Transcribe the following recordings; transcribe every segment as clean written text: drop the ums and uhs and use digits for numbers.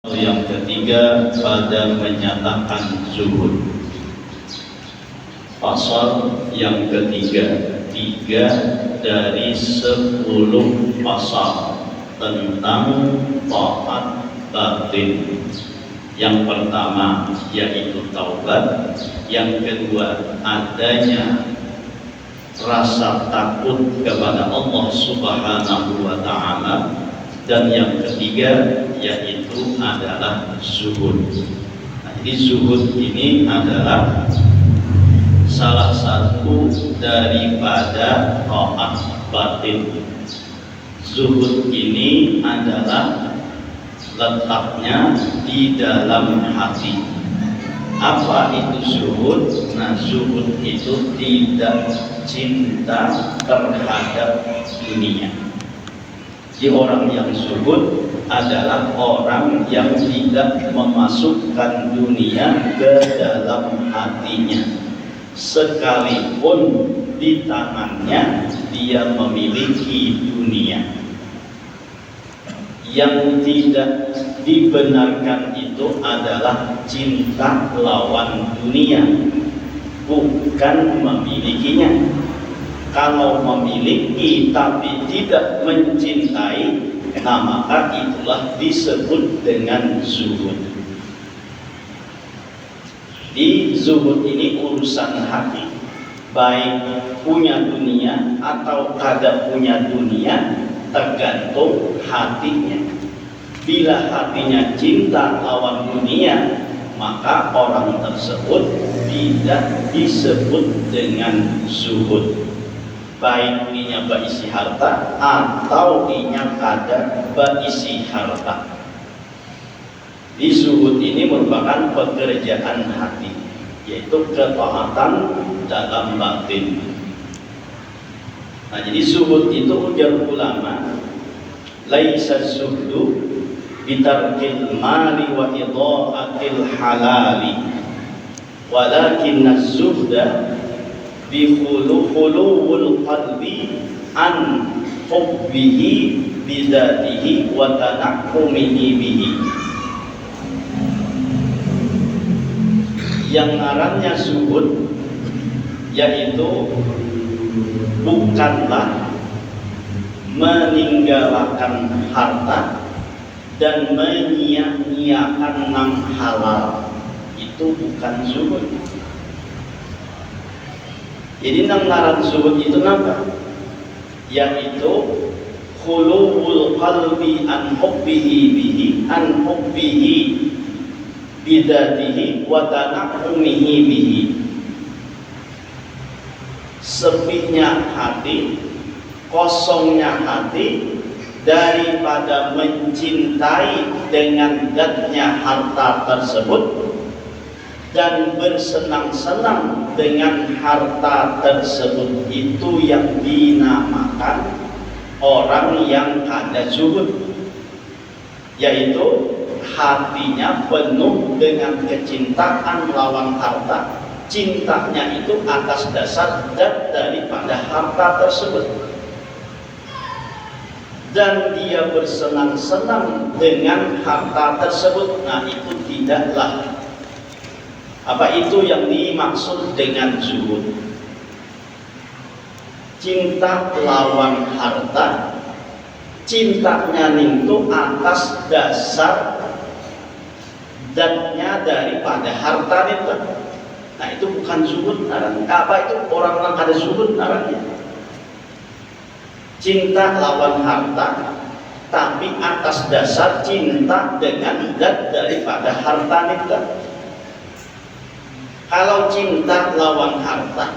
Yang ketiga pada menyatakan zuhud. Pasal yang ketiga, 3 dari 10 pasal tentang taat batin. Yang pertama yaitu taubat, yang kedua adanya rasa takut kepada Allah Subhanahu wa Ta'ala, dan yang ketiga yaitu adalah zuhud. Nah, jadi zuhud ini adalah salah satu daripada taat batin. Zuhud ini adalah letaknya di dalam hati. Apa itu zuhud? Nah, zuhud itu tidak cinta terhadap dunia. Jadi orang yang zuhud adalah orang yang tidak memasukkan dunia ke dalam hatinya, sekalipun di tangannya dia memiliki dunia. Yang tidak dibenarkan itu adalah cinta lawan dunia, bukan memilikinya. Kalau memiliki tapi tidak mencintai, nah maka itulah disebut dengan zuhud. Di zuhud ini urusan hati, baik punya dunia atau kada punya dunia, tergantung hatinya. Bila hatinya cinta lawan dunia, maka orang tersebut tidak disebut dengan zuhud. Baik inya berisi harta atau inya kada berisi harta. Di zuhud ini merupakan pekerjaan hati, yaitu ketaatan dalam batin. Nah, jadi zuhud itu ujar ulama, laisa zuhdu bitarkil mali wa idha'atil halali, walakinna zuhda bi khuluwul qalbi an hubbihi bidatihi wa tanakkumihi bihi. Yang ngarannya zuhud yaitu bukanlah meninggalkan harta dan menyia-nyiakan nang halal. Itu bukan zuhud. Jadi nang ngaran zuhud itu apa? Yaitu khuluwul qalbi an hubbihi bihi, an hubbihi bidatihi wa tanakkumihi bihi. Sepinya hati, kosongnya hati daripada mencintai dengan zatnya harta tersebut dan bersenang-senang dengan harta tersebut, itu yang dinamakan orang yang kada zuhud, yaitu hatinya penuh dengan kecintaan lawan harta. Cintanya itu atas dasar zat daripada harta tersebut, dan dia bersenang-senang dengan harta tersebut. Nah, itu tidaklah apa itu yang dimaksud dengan zuhud. Cinta lawan harta, cintanya itu atas dasar zatnya daripada harta itu. Nah, itu bukan zuhud naranya. Apa itu orang-orang ada zuhud naranya? Cinta lawan harta, tapi atas dasar cinta dengan zat daripada harta itu. Kalau cinta lawan harta,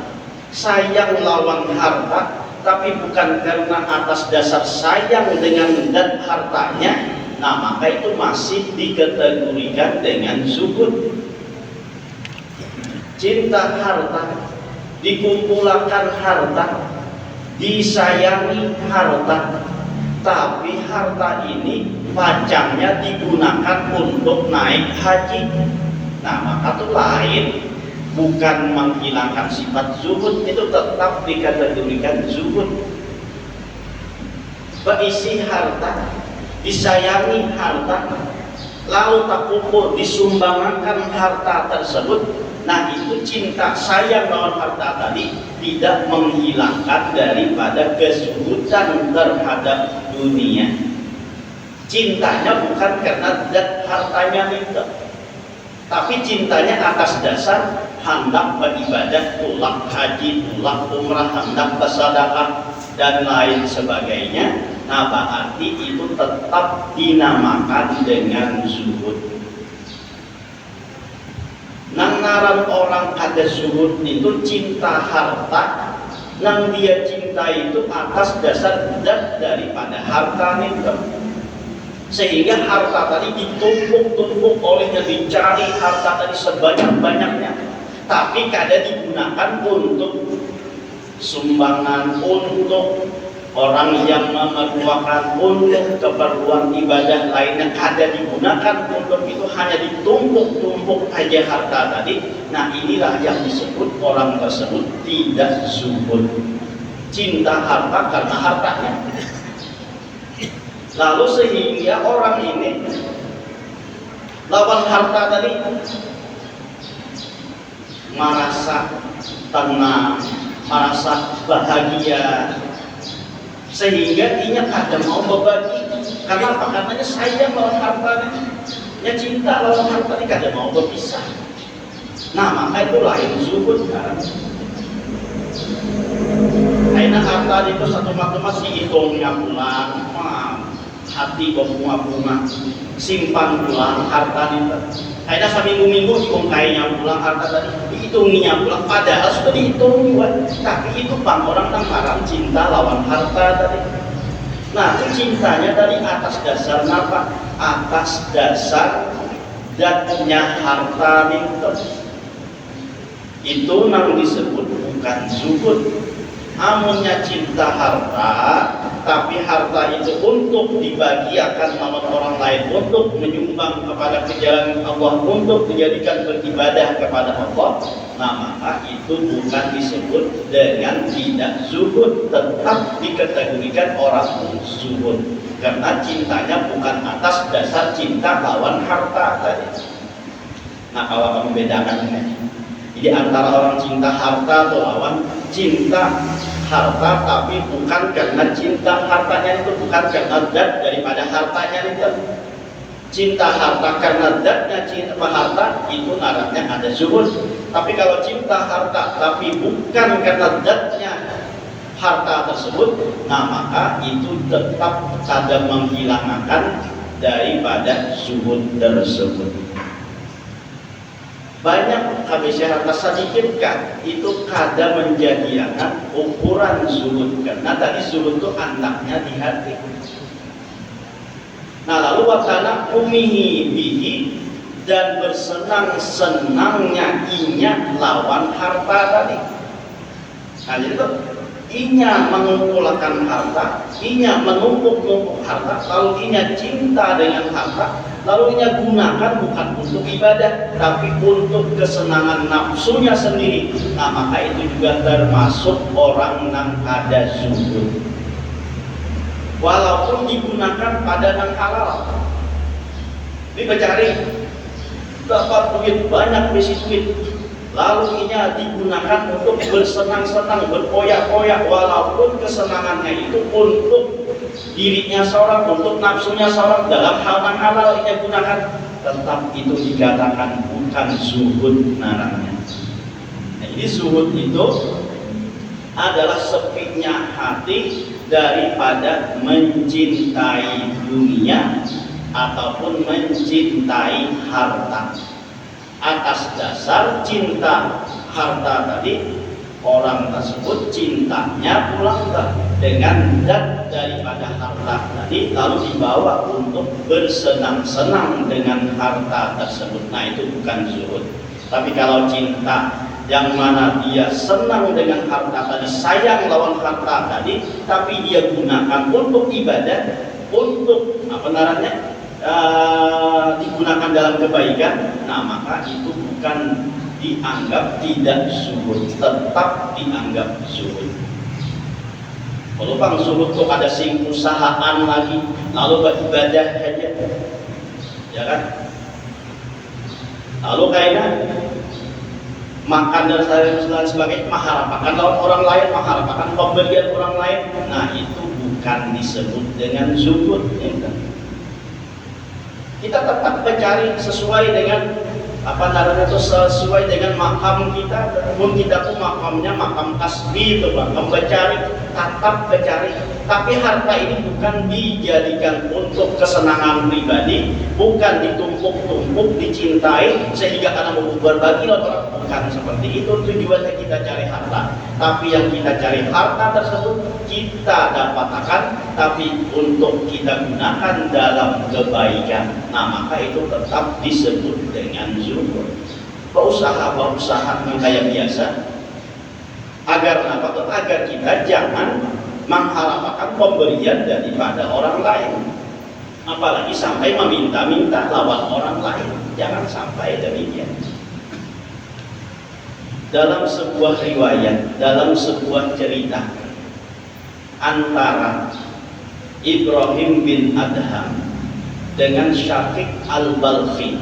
sayang lawan harta, tapi bukan karena atas dasar sayang dengan zat hartanya, nah maka itu masih dikategorikan dengan zuhud. Cinta harta, dikumpulkan harta, disayangi harta, tapi harta ini pajangnya digunakan untuk naik haji. Nah, maka itu lain, bukan menghilangkan sifat zuhud, itu tetap dikategorikan zuhud. Berisi harta, disayangi harta, lalu tak pupur disumbangkan harta tersebut, nah itu cinta sayang lawan harta tadi tidak menghilangkan daripada kesulitan terhadap dunia. Cintanya bukan karena zat hartanya itu, tapi cintanya atas dasar hendak beribadah, tulak haji, tulak umrah, hendak bersedekah dan lain sebagainya. Nah berarti itu tetap dinamakan dengan zuhud. Nang ngaran orang kada zuhud itu cinta harta, nang dia cinta itu atas dasar zat daripada harta itu, sehingga harta tadi ditumpuk-tumpuk olehnya, dicari harta tadi sebanyak-banyaknya, tapi kada digunakan untuk sumbangan, untuk orang yang memerlukan, untuk keperluan ibadah lainnya kada digunakan untuk itu, hanya ditumpuk-tumpuk aja harta tadi. Nah inilah yang disebut orang tersebut tidak zuhud, cinta harta karena hartanya. Lalu sehingga orang ini lawan harta tadi merasa tenang, merasa bahagia, sehingga dia kada mau berbagi. Karena apa? Katanya sayang lawan hartanya, ya cinta lawan hartanya, kada mau berpisah. Nah maka itu lain zuhud kan. Karena harta itu satu maklumat dihitungnya pulang, hati bunga-bunga, simpan pulang harta itu. Karena seminggu-minggu diungkainya pulang harta tadi, dihitunginya pulang, padahal sudah dihitung juga. Tapi itu bang orang tanggaran cinta lawan harta tadi. Nah itu cintanya dari atas dasar apa? Atas dasar zatnya harta itu. Itu yang disebut bukan zuhud. Amunnya cinta harta, tapi harta itu untuk dibagiakan sama orang lain, untuk menyumbang kepada jalan Allah, untuk dijadikan beribadah kepada Allah, nah maka itu bukan disebut dengan tidak zuhud, tetap dikategorikan orang zuhud, karena cintanya bukan atas dasar cinta lawan harta tadi. Nah kalau kamu bedakan ini, jadi antara orang cinta harta atau lawan cinta harta, tapi bukan karena cinta hartanya itu, bukan karena zat daripada hartanya itu. Cinta harta karena zatnya cinta harta itu ngarannya ada zuhud. Tapi kalau cinta harta tapi bukan karena zatnya harta tersebut, nah maka itu tetap kada menghilangkan daripada zuhud tersebut. Banyak kebiasaan sedikit kan itu kada menjadikan ukuran zuhud, karena tadi zuhud itu anaknya di hati. Nah lalu wakana umihi bihi, dan bersenang-senangnya inya lawan harta tadi. Nah jadi itu inya mengumpulkan harta, inya menumpuk-numpuk harta, lalu inya cinta dengan harta, lalu inya gunakan bukan untuk ibadah, tapi untuk kesenangan nafsunya sendiri. Nah maka itu juga termasuk orang yang ada zuhud, walaupun digunakan pada yang halal. Dia mencari dapat duit banyak, besi duit, lalu inya digunakan untuk bersenang-senang, berpoyak-poyak, walaupun kesenangannya itu untuk dirinya seorang, untuk nafsunya seorang, dalam hal yang halal inya gunakan, tetap itu dikatakan bukan zuhud namanya. Nah, jadi zuhud itu adalah sepinya hati daripada mencintai dunia ataupun mencintai harta. Atas dasar cinta harta tadi, orang tersebut cintanya pulang dengan zat daripada harta tadi, lalu dibawa untuk bersenang-senang dengan harta tersebut. Nah itu bukan zuhud. Tapi kalau cinta yang mana dia senang dengan harta tadi, sayang lawan harta tadi, tapi dia gunakan untuk ibadah, untuk apa namanya, digunakan dalam kebaikan, nah maka itu bukan dianggap tidak zuhud, tetap dianggap zuhud. Kalau bang zuhud tuh ada sing usahaan lagi, lalu beribadah aja, ya kan? Lalu kayaknya makan dan sebagainya mengharapkan lawan orang lain, mengharapkan pemberian orang lain. Nah, itu bukan disebut dengan zuhud. Kita tetap mencari sesuai dengan sesuai dengan makam kita. Pun kita tuh makamnya makam kasbi itu, makam mencari, tetap mencari. Tapi harta ini bukan dijadikan untuk kesenangan pribadi, bukan ditumpuk-tumpuk, dicintai sehingga karena mau berbagi orang, bukan seperti itu tujuannya kita cari harta. Tapi yang kita cari harta tersebut kita dapatkan, tapi untuk kita gunakan dalam kebaikan. Nah, maka itu tetap disebut dengan zuhud. Berusaha yang kayak biasa agar apa? Agar kita jangan mengharapkan pemberian daripada orang lain, apalagi sampai meminta-minta lawan orang lain. Jangan sampai demikian. Dalam sebuah riwayat, dalam sebuah cerita antara Ibrahim bin Adham dengan Syaqiq al-Balkhi.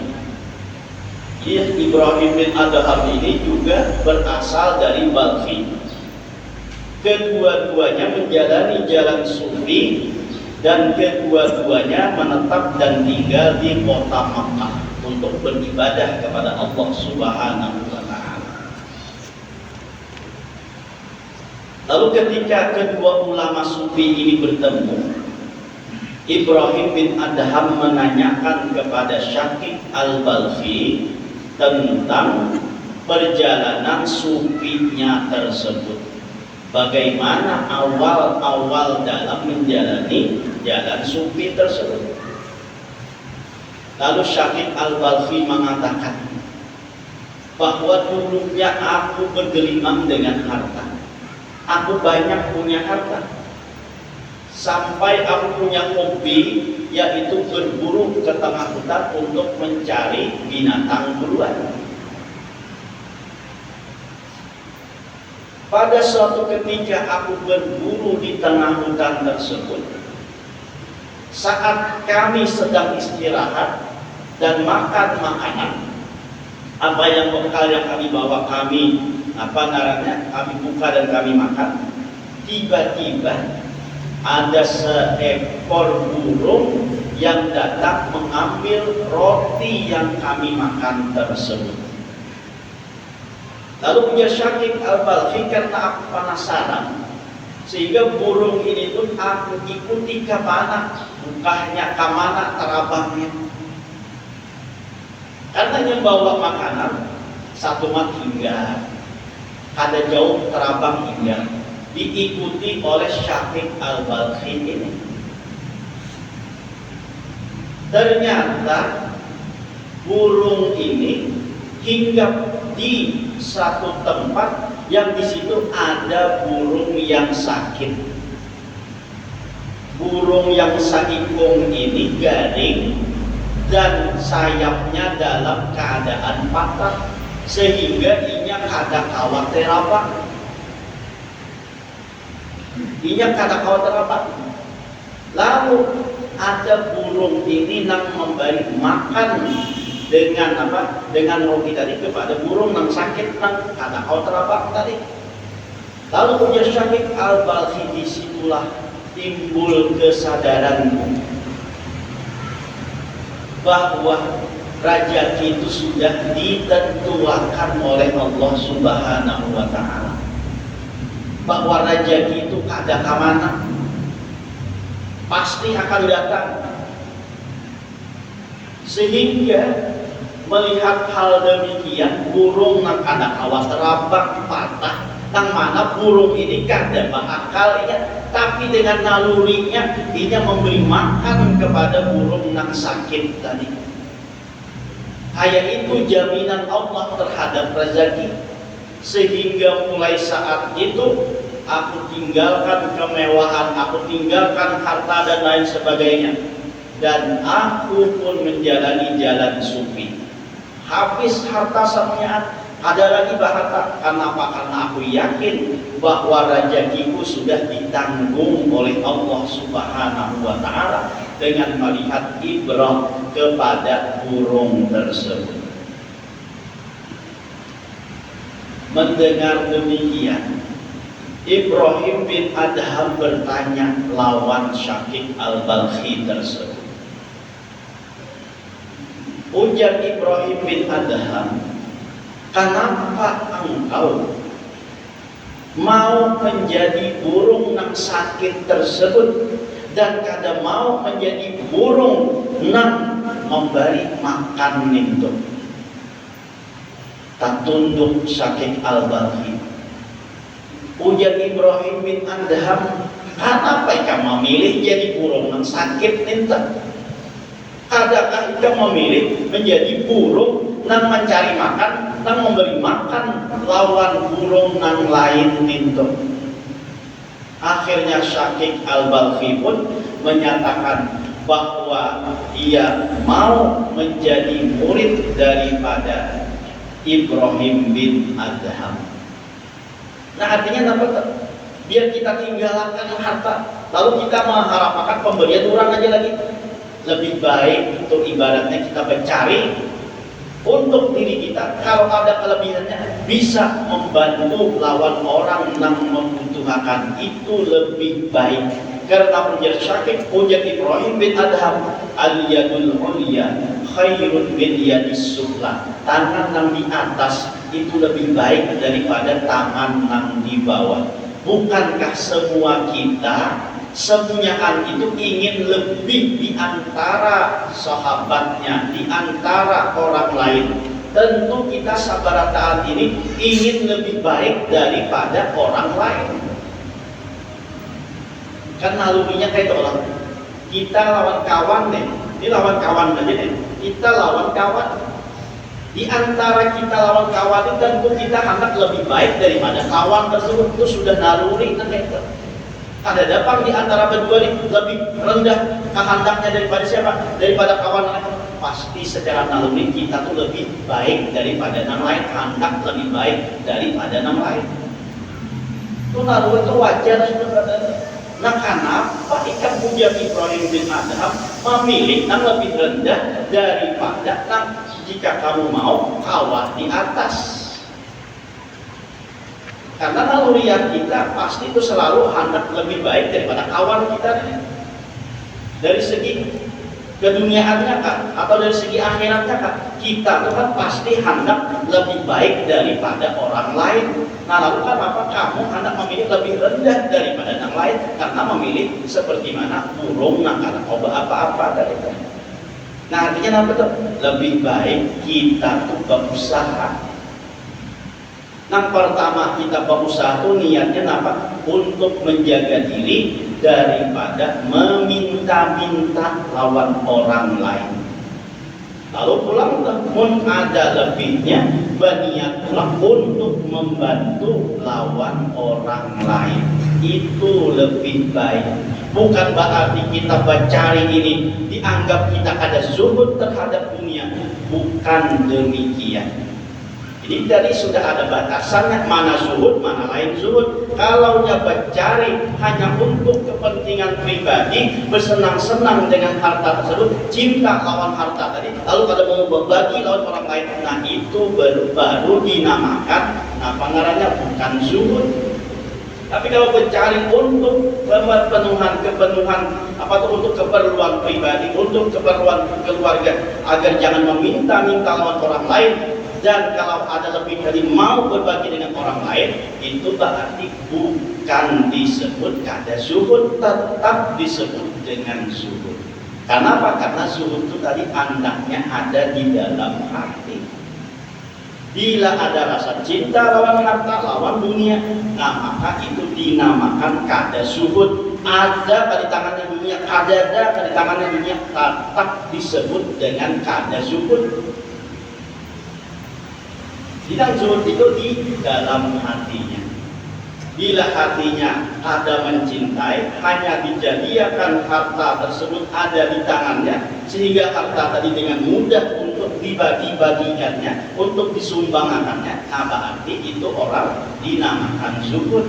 Ibrahim bin Adham ini juga berasal dari Balkhi. Kedua-duanya menjalani jalan sufi dan kedua-duanya menetap dan tinggal di kota Makkah untuk beribadah kepada Allah Subhanahu wa Ta'ala. Lalu ketika kedua ulama sufi ini bertemu, Ibrahim bin Adham menanyakan kepada Syaqiq al-Balkhi tentang perjalanan sufinya tersebut. Bagaimana awal-awal dalam menjalani jalan sufi tersebut. Lalu Syaqiq al-Balkhi mengatakan bahwa dulunya aku bergelimang dengan harta. Aku banyak punya harta. Sampai aku punya hobi, yaitu berburu ke tengah hutan untuk mencari binatang buruan. Pada suatu ketika aku berburu di tengah hutan tersebut, saat kami sedang istirahat dan makan makanan, apa yang bekal yang kami bawa, kami buka dan kami makan, tiba-tiba ada seekor burung yang datang mengambil roti yang kami makan tersebut. Lalu punya Syaqiq al-Balkhi, karena aku penasaran, sehingga burung ini pun aku ikuti ke mana, bukahnya ke mana, terabangnya. Karena yang bawa makanan satu mat hingga, ada jauh terabang hingga, diikuti oleh Syaqiq al-Balkhi ini. Ternyata burung ini hinggap di satu tempat yang di situ ada burung yang sakit. Burung yang saikung ini garing dan sayapnya dalam keadaan patah, sehingga inya kada khawatir apa. Lalu ada burung ini yang memberi makan dengan apa? Dengan roti tadi kepada burung yang sakit nang kada khawatir apa tadi. Lalu punya Syaqiq al-Balkhi, disitulah timbul kesadaranku bahwa rezeki itu sudah ditentukan oleh Allah Subhanahu wa Ta'ala, bahwa rezeki itu kada kamana, pasti akan datang. Sehingga melihat hal demikian, burung yang kada khawatir terbang patah, yang mana burung ini kada berakal ya, tapi dengan nalurinya dia memberi makan kepada burung yang sakit tadi. Kayak itu jaminan Allah terhadap rezeki. Sehingga mulai saat itu aku tinggalkan kemewahan, aku tinggalkan harta dan lain sebagainya, dan aku pun menjalani jalan sufi. Habis harta semuanya, ada lagi harta. Kenapa? Karena aku yakin bahwa rezekiku sudah ditanggung oleh Allah Subhanahu wa Ta'ala, dengan melihat ibrah kepada burung tersebut. Mendengar demikian, Ibrahim bin Adham bertanya lawan Syaqiq al-Balkhi tersebut. Ujar Ibrahim bin Adham, kenapa engkau mau menjadi burung yang sakit tersebut dan kada mau menjadi burung yang memberi makan itu? Tak tunduk Syaqiq al-Balkhi. Ujar Ibrahim bin Adham, kenapa kamu memilih jadi burung yang sakit itu? Adakah kamu memilih menjadi burung yang mencari makan, yang memberi makan lawan burung yang lain itu? Akhirnya Syaqiq al-Balkhi pun menyatakan bahwa ia mau menjadi murid daripada Ibrahim bin Adham. Nah, artinya apa? Biar kita tinggalkan harta, lalu kita mengharapkan pemberian orang aja lagi. Lebih baik untuk ibaratnya kita mencari untuk diri kita. Kalau ada kelebihannya, bisa membantu lawan orang yang membutuhkan, itu lebih baik. Karena ujar Syaqiq, ujar Ibrahim bin Adham, al-yadul ulya khairun min yadis sufla. Tangan yang di atas itu lebih baik daripada tangan yang di bawah. Bukankah semua kita semuanya itu ingin lebih di antara sahabatnya, di antara orang lain? Tentu kita sabarataan ini ingin lebih baik daripada orang lain. Kan nalurinya kayak orang kita lawan kawan nih, ini lawan kawan aja nih, kita lawan kawan. Di antara kita lawan kawan itu tentu kita hendak lebih baik daripada kawan tersebut, itu sudah naluri kan itu. Ada dapat di antara berdua ini lebih rendah kehendaknya daripada siapa? Daripada kawan lain. Pasti secara naluri kita tuh lebih baik daripada yang lain, hendak lebih baik daripada yang lain. Itu naluri itu wajar sebenarnya. Nah, kenapa ikan puja Ibrahim bin Adham memilih yang lebih rendah daripada yang jika kamu mau kawan di atas? Karena naluriat kita pasti itu selalu hendak lebih baik daripada kawan kita. Dari segi keduniaannya kan, atau dari segi akhiratnya kan, kita itu kan pasti hendak lebih baik daripada orang lain. Nah, lalu kan apa kamu hendak memilih lebih rendah daripada yang lain karena memilih seperti mana burung yang kada coba apa-apa dari itu. Nah, artinya apa tuh? Lebih baik kita tuh berusaha. Yang pertama kita berusaha tuh niatnya apa? Untuk menjaga diri daripada meminta-minta lawan orang lain. Lalu pulang pun ada lebihnya berniat pulang untuk membantu lawan orang lain. Itu lebih baik. Bukan berarti kita mencari ini dianggap kita ada zuhud terhadap dunia. Bukan demikian. Jadi tadi sudah ada batasannya, mana zuhud, mana lain zuhud. Kalau dia mencari hanya untuk kepentingan pribadi, bersenang-senang dengan harta tersebut, cinta lawan harta tadi, lalu kada mau berbagi lawan orang lain, nah itu baru dinamakan apa ngarannya, bukan zuhud. Tapi kalau mencari untuk kepenuhan apa tuh, untuk keperluan pribadi, untuk keperluan keluarga, agar jangan meminta-minta lawan orang lain, dan kalau ada lebih dari mau berbagi dengan orang lain, itu berarti bukan disebut kada zuhud, tetap disebut dengan zuhud. Kenapa? Karena zuhud itu tadi andaknya ada di dalam hati. Bila ada rasa cinta lawan harta, lawan dunia, nah maka itu dinamakan kada zuhud. Ada di tangannya dunia, ada di tangannya dunia, tetap disebut dengan kada zuhud. Tidak zuhud itu di dalam hatinya. Bila hatinya ada mencintai, hanya dijadikan harta tersebut ada di tangannya, sehingga harta tadi dengan mudah untuk dibagi-bagikannya, untuk disumbangkannya, nah berarti itu orang dinamakan zuhud.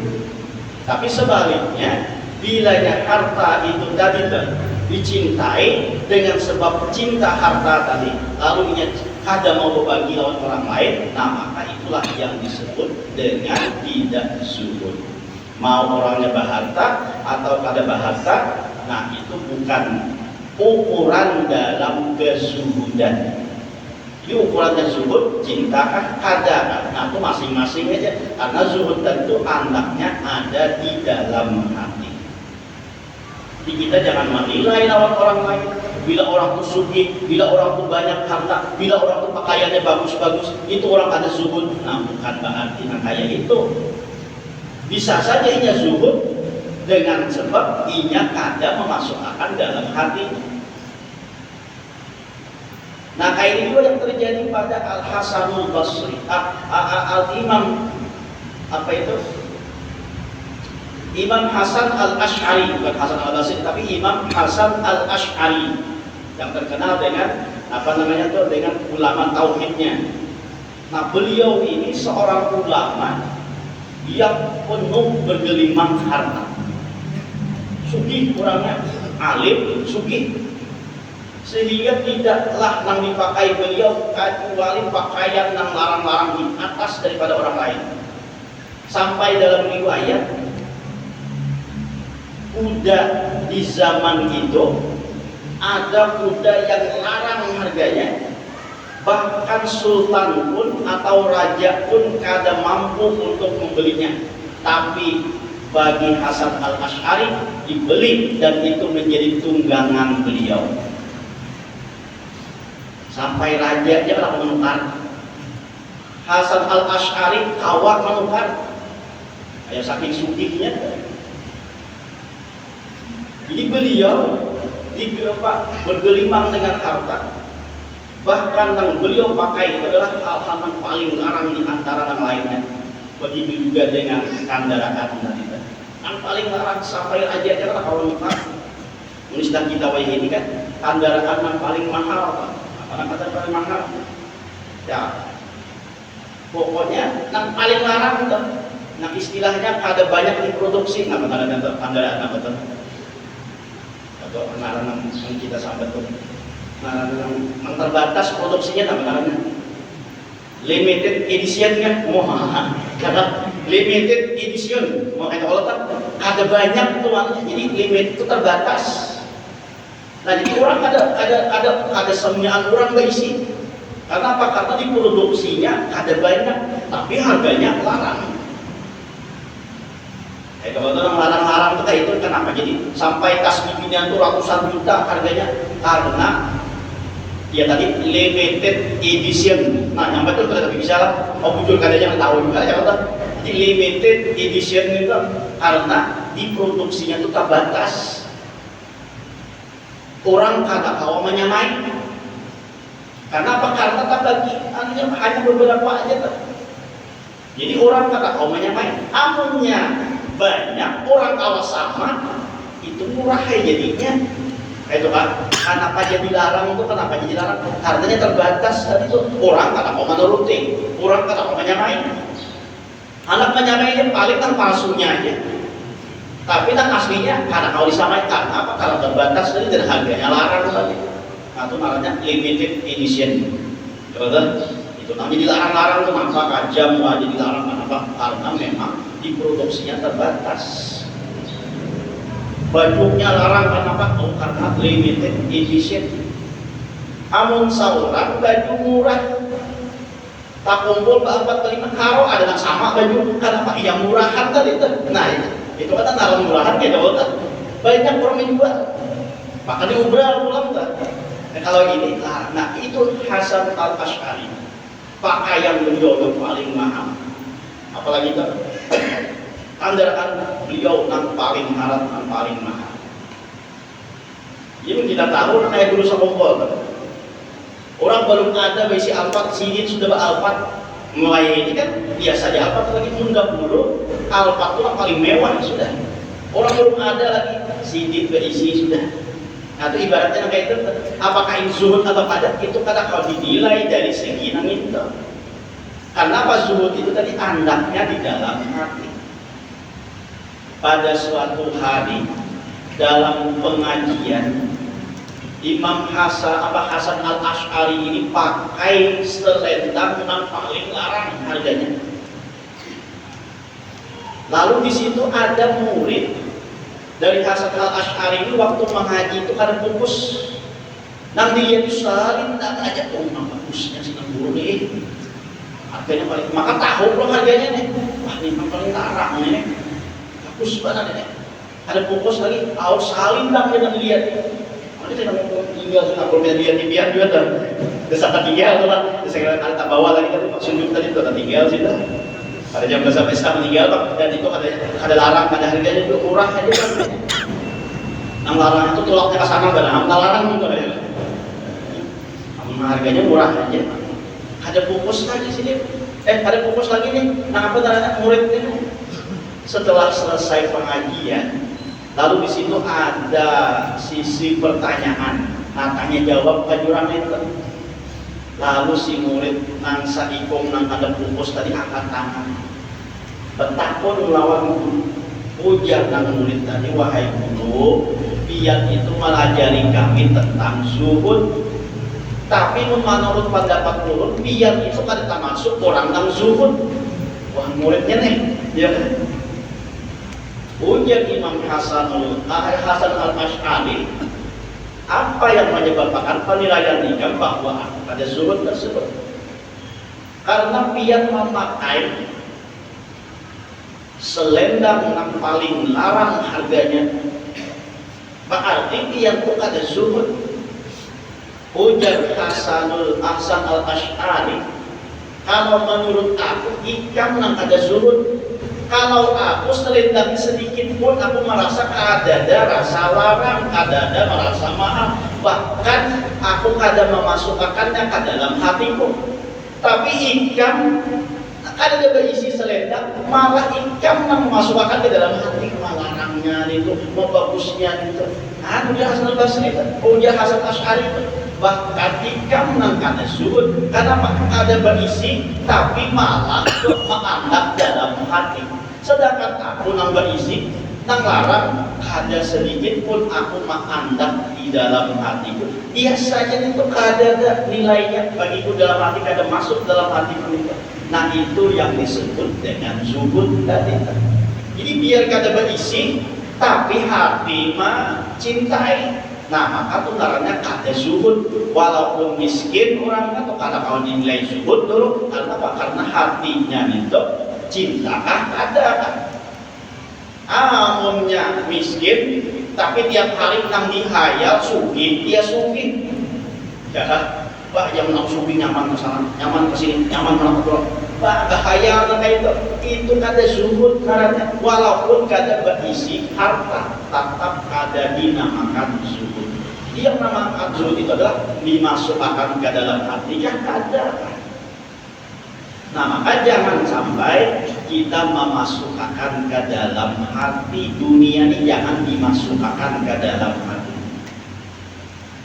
Tapi sebaliknya, bila harta itu tadi dicintai dengan sebab cinta harta tadi, lalu ia kada mau berbagi lawan orang lain, nah maka itulah yang disebut dengan tidak zuhud. Mau orangnya berharta atau kada berharta, nah itu bukan ukuran dalam kezuhudan. Jadi ukurannya zuhud, cinta kan kada, nah itu masing-masing aja. Karena zuhud tentu anaknya ada di dalam hati. Jadi kita jangan menilai lawan orang lain. Bila orang itu sugih, bila orang itu banyak harta, bila orang itu pakaiannya bagus-bagus, itu orang ada zuhud. Nah bukan berarti nah kayak itu. Bisa saja inya zuhud dengan sebab inya kada memasukkan dalam hati. Nah kayak ini juga yang terjadi pada Al-Hasanul Basri, Al-Imam apa itu? Imam Hasan Al-Ash'ari, bukan Hasan Al-Basri, tapi Imam Hasan Al-Ash'ari yang terkenal dengan apa namanya tuh, dengan ulama tauhidnya. Nah beliau ini seorang ulama yang penuh bergelimang harta, sugih orangnya, alim, sugih, sehingga tidaklah yang dipakai beliau kecuali pakaian yang larang-larang di atas daripada orang lain. Sampai dalam riwayat, kuda di zaman itu ada kuda yang larang harganya, bahkan sultan pun atau raja pun kada mampu untuk membelinya. Tapi bagi Hasan Al-Ash'ari dibeli dan itu menjadi tunggangan beliau. Sampai raja aja lah menukar. Hasan Al-Ash'ari kawat menukar. Ayo saking sugihnya. Jadi beliau bergelimang dengan harta. Bahkan yang beliau pakai itu adalah hal-hal yang paling larang di antara yang lainnya. Begitu juga dengan kendaraan tadi. Yang paling larang sampai raja aja lah kalau menukar. Menistan kita ini kan kendaraan yang paling mahal. Apa kata paling mahal? Ya, pokoknya yang paling larang itu. Nah istilahnya ada banyak diproduksi. Nah kendaraan apa tuh? Atau kendaraan yang kita sampai tuh. Yang terbatas produksinya namanya limited edition kan, karena limited edition makanya kalau tak ada banyak tuh makanya, jadi limit itu terbatas. Nah jadi orang ada sembilan orang berisi. Karena apa? Karena diproduksinya ada banyak, tapi harganya larang. Kalau orang larang-larang itu kayak itu kenapa? Jadi sampai tas bikinnya itu ratusan juta harganya karena ya tadi limited edition. Nah yang betul kalau tapi bisa lah, mau muncul kadang tahu juga ya kan. Jadi limited edition itu karena diproduksinya itu terbatas. Orang kada kawa menyamai. Karena apa? Karena tak lagi hanya beberapa aja tuh. Jadi orang kada kawa menyamai. Amunnya banyak orang kawa sama, itu murah ya jadinya. Itu kan, kenapa jadi larang itu? Kenapa jadi larang? Harganya terbatas tadi itu. Orang kada mau menuruti, orang kada mau menyamai. Anak menyamai ini paling kan palsunya aja. Tapi kan aslinya kada mau disamaikan. Apa? Kalau terbatas tadi dan harganya larang tadi. Nah itu namanya limited edition. Betul? Itu namanya dilarang-larang itu kenapa? Kajam lah jadi larang kenapa? Karena memang diproduksinya terbatas. Bajunya larang kenapa? Oh, karena limited edition. Amun sauran baju murah tak kumpul berempat kelima karo ada yang sama baju kenapa? Yang murahan tadi itu. Nah itu kan nalar murahan kayak dawet. Banyak orang menjual. Maka diubral pulang tak. Nah, kalau ini larang. Nah itu Hasan Al-Ash'ari. Pakaian beliau yang paling mahal. Apalagi itu kendaraan beliau yang paling haram, yang paling mahal. Jadi kita tahu kayak dulu sekompol kan? Orang belum ada besi Alphard, sini sudah Alphard. Mulai ini kan biasa aja Alphard lagi munggah dulu. Alphard itu yang paling mewah sudah. Orang belum ada lagi sidit berisi sudah. Nah itu ibaratnya kayak itu. Apakah ini zuhud atau kada? Itu kada kalau dinilai dari segi nang itu. Karena apa? Zuhud itu tadi andaknya di dalam hati. Pada suatu hari dalam pengajian Imam Hasan Al Ash'ari ini pakai selendang yang paling larang harganya. Lalu di situ ada murid dari Hasan Al Ash'ari ini waktu mengaji itu karena bungkus. Nang dia itu selendang aja, oh bagusnya sih guru nih. Harganya paling, maka tahu loh harganya nih. Wah ini paling larang nih. Bagus banget nih. Ada bungkus lagi, tahu selendang yang dilihat. Ini saya mau tinggal sana, kalau dia biar juga dah. Desakan tinggal tuh lah. Saya kira tak bawa lagi tadi, Pak Sunjuk tadi tuh tinggal sih dah. Ada jam sampai setengah meninggal Pak, dan itu ada larang, ada harganya itu murah aja kan. Yang larang itu tulaknya ke sana, yang larang itu ada. Harganya murah aja. Ada bungkus lagi sini. Ada bungkus lagi nih. Nah apa namanya murid ini? Setelah selesai pengajian, lalu di situ ada sisi pertanyaan, nah tanya jawab kajurang itu. Lalu si murid nang saikom nang ada bungkus tadi angkat tangan. Betakun melawan guru. Ujar nang murid tadi, wahai guru, biar itu melajari kami tentang zuhud. Tapi menurut pendapat guru, biar itu kan termasuk orang nang zuhud. Wah muridnya nih, ya kan? Ujar Imam Hasan Al Ash'ari, apa yang menyebabkan penilaian nikah bahwa ada zuhud tersebut? Karena pian memakai selendang yang paling larang harganya, berarti pian itu ada zuhud. Ujar Hasan Al Ash'ari, kalau menurut aku ikam yang ada zuhud. Kalau aku selendang sedikit pun aku merasa ada rasa larang, ada merasa mahal. Bahkan aku kadang memasukkannya ke dalam hatiku. Tapi ikam ada berisi selendang, malah ikam memasukkan ke dalam hati, larangnya itu, mau bagusnya itu. Udah Hasan Basri, udah Hasan Ash'ari itu. Bahkan ikam nangkana zuhud, karena ada berisi, tapi malah menganggap dalam hati. Sedangkan aku nang berisi, nang larang, ada sedikit pun aku menganggap di dalam hatiku. Biasanya itu ada nilainya bagiku dalam hati, ada masuk dalam hati kita. Nah itu yang disebut dengan zuhud tadi. Jadi biar kada berisi, tapi hati mah cintai. Nah maka tuh caranya kada zuhud, walaupun miskin orang atau kada kau nilai zuhud dulu, karena apa? Karena hatinya itu cinta ada kan. Amunnya miskin, tapi tiap hari nang dihayal sugih, dia sugih. Ya kan? Wah yang nang sugih nyaman ke sana, nyaman ke sini, nyaman ke sana. Wah kehayal kayak itu kada zuhud karena walaupun kada berisi harta, tetap kada dinamakan zuhud. Yang namakan zuhud itu adalah dimasukkan ke dalam hati yang kada. Nah maka jangan sampai kita memasukkan ke dalam hati dunia ini, jangan dimasukkan ke dalam hati.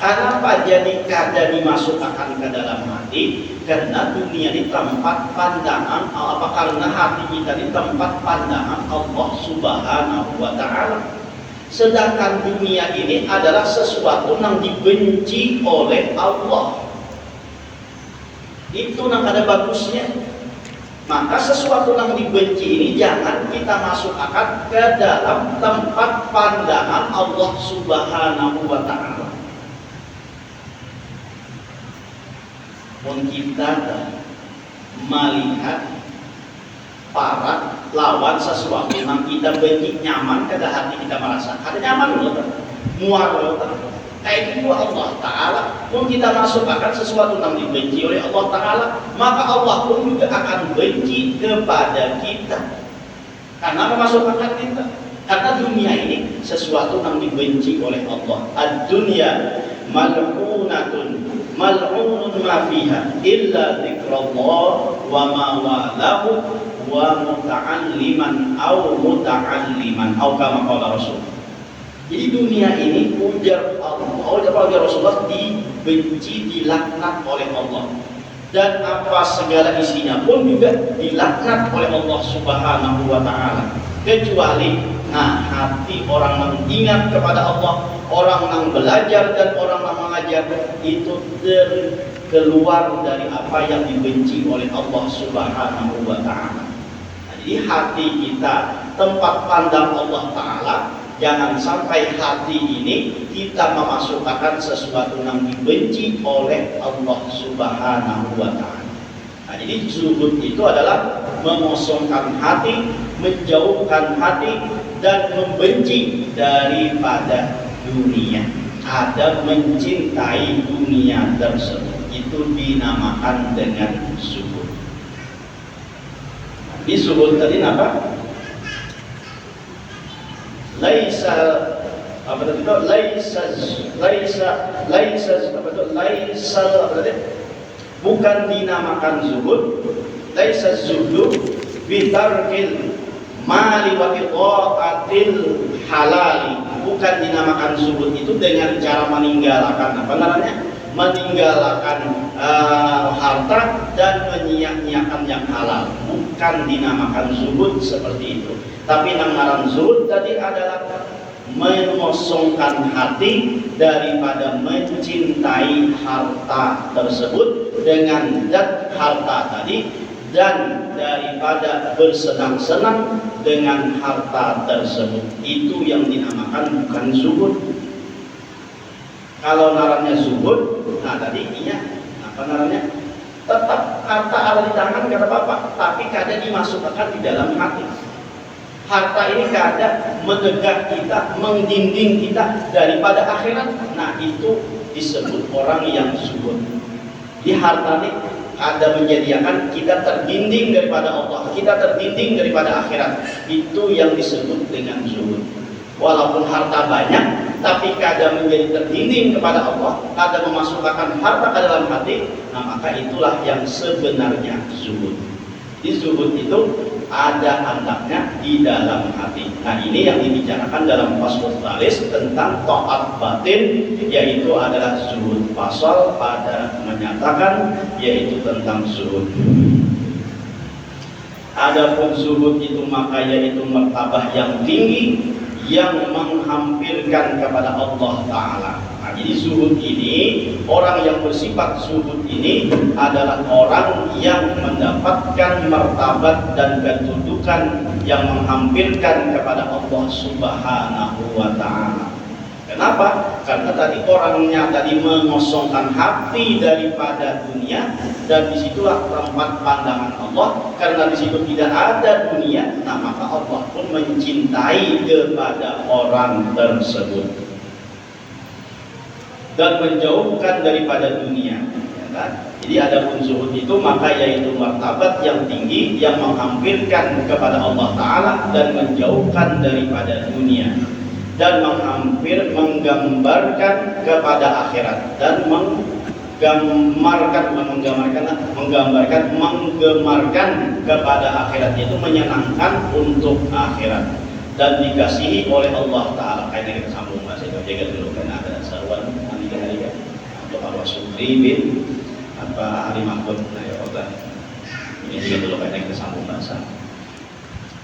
Kenapa jadi kada dimasukkan ke dalam hati? Karena dunia ini tempat pandangan apa? Karena hati kita ini tempat pandangan Allah Subhanahu wa Ta'ala. Sedangkan dunia ini adalah sesuatu yang dibenci oleh Allah. Itu yang ada bagusnya. Maka sesuatu yang dibenci ini jangan kita masukkan ke dalam tempat pandangan Allah Subhanahu wa Ta'ala. Pun kita melihat para lawan sesuatu yang kita benci, nyaman kada hati kita merasa kada nyaman loh, muar loh. Kayak itu Allah Ta'ala pun kita masukkan sesuatu yang dibenci oleh Allah Ta'ala, maka Allah pun juga akan benci kepada kita karena memasukkan kita. Karena dunia ini sesuatu yang dibenci oleh Allah. Ad-dunya mal'unatun mal'unun ma fiha illa dzikrullah wa ma walahu wa muta'alliman au muta'alliman au kama qala Rasul. Jadi dunia ini ujar Rasulullah dibenci, dilaknat oleh Allah, dan apa segala isinya pun juga dilaknat oleh Allah Subhanahu wa Ta'ala, kecuali hati orang yang ingat kepada Allah, orang yang belajar dan orang yang wajar itu keluar dari apa yang dibenci oleh Allah Subhanahu wa Ta'ala. Nah, jadi hati kita tempat pandang Allah Ta'ala, jangan sampai hati ini kita memasukkan sesuatu yang dibenci oleh Allah Subhanahu wa Ta'ala. Nah, jadi zuhud itu adalah mengosongkan hati, menjauhkan hati, dan membenci daripada dunia. Ada mencintai dunia tersebut, itu dinamakan dengan zuhud. Di zuhud tadi apa? Laisa apa tadi itu? Bukan dinamakan zuhud. Laisa zuhdu bitarkil mali wa iqaatil halali. Bukan dinamakan zuhud itu dengan cara meninggalkan apa namanya? Meninggalkan harta dan menyia-nyiakan yang halal. Bukan dinamakan zuhud seperti itu. Tapi nama zuhud tadi adalah mengosongkan hati daripada mencintai harta tersebut dengan zat harta tadi, dan daripada bersenang-senang dengan harta tersebut. Itu yang dinamakan bukan zuhud. Kalau narannya zuhud, nah tadi iya apa narannya? Tetap harta ada di tangan kata Bapak, tapi kadang dimasukkan di dalam hati. Harta ini kadang menegak kita, mengdinding kita daripada akhirat. Nah, itu disebut orang yang zuhud. Di harta ini ada menyediakan kita terdinding daripada Allah, kita terdinding daripada akhirat. Itu yang disebut dengan zuhud. Walaupun harta banyak, tapi kadang menjadi terdinding kepada Allah, kadang memasukkan harta ke dalam hati. Nah, maka itulah yang sebenarnya zuhud. Di zuhud itu ada anaknya di dalam hati. Nah, ini yang dibicarakan dalam Faslul Tsalis tentang taat batin, yaitu adalah zuhud. Pasal pada menyatakan yaitu tentang zuhud. Adapun zuhud itu maka yaitu martabah yang tinggi yang menghampirkan kepada Allah Ta'ala. Nah, jadi zuhud ini, orang yang bersifat zuhud ini adalah orang yang mendapatkan martabat dan kedudukan yang menghampirkan kepada Allah Subhanahu wa Ta'ala. Kenapa? Karena tadi orangnya tadi mengosongkan hati daripada dunia, dan disitulah tempat pandangan Allah. Karena disitu tidak ada dunia, nah maka Allah pun mencintai kepada orang tersebut dan menjauhkan daripada dunia. Ya kan? Jadi adapun zuhud itu maka yaitu martabat yang tinggi yang menghampirkan kepada Allah Ta'ala dan menjauhkan daripada dunia, dan menggambarkan kepada akhirat, dan menggemarkan kepada akhirat, yaitu menyenangkan untuk akhirat dan dikasihi oleh Allah Ta'ala. Kayaknya kita sambung bahasa itu, jaga dulu karena ada saruan hari untuk Allah Sukri bin apa Hari Mahfud. Nah ya Allah, ini juga dulu kayaknya kita sambung bahasa.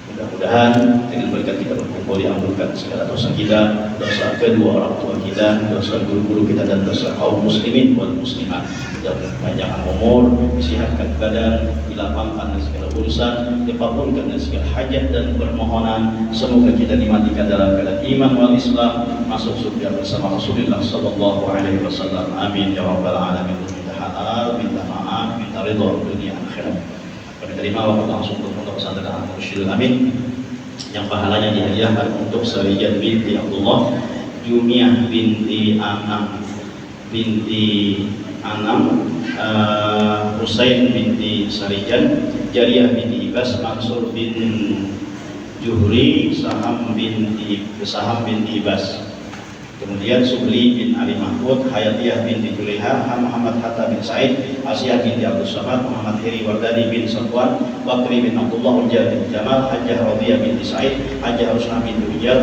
Mudah-mudahan dengan berkat kita berkumpul diampunkan segala dosa kita, dosa kedua orang tua kita, dosa guru-guru kita, dan dosa kaum muslimin wal muslimat. Dan panjangkan umur, disehatkan badan, dilapangkan dari segala urusan, dikabulkan dari segala hajat dan permohonan. Semoga kita dimatikan dalam keadaan iman wal Islam, masuk surga bersama Rasulullah sallallahu alaihi wasallam. Amin ya rabbal alamin. Minta halal, minta maaf, minta ridha dunia akhirat. Kami terima waktu langsung untuk pesantren Al-Mursyidul Amin yang pahalanya dihadiahkan untuk Sarijah binti Abdullah, Jumiah binti Anam, Husain binti Sarijan, Jariyah binti Ibas, Mansur bin Juhri, Saham binti Ibas. Kemudian Subli bin Ali Mahmud, Hayatiyah binti Juleha, Muhammad Hatta bin Said, Asyah binti Abdul Samad, Muhammad Heri Wardani bin Safwan, Bakri bin Abdullah, Ujjah bin Jamal, Hajjah Radiyah binti Said, Hajjah Rusna binti Ujjal,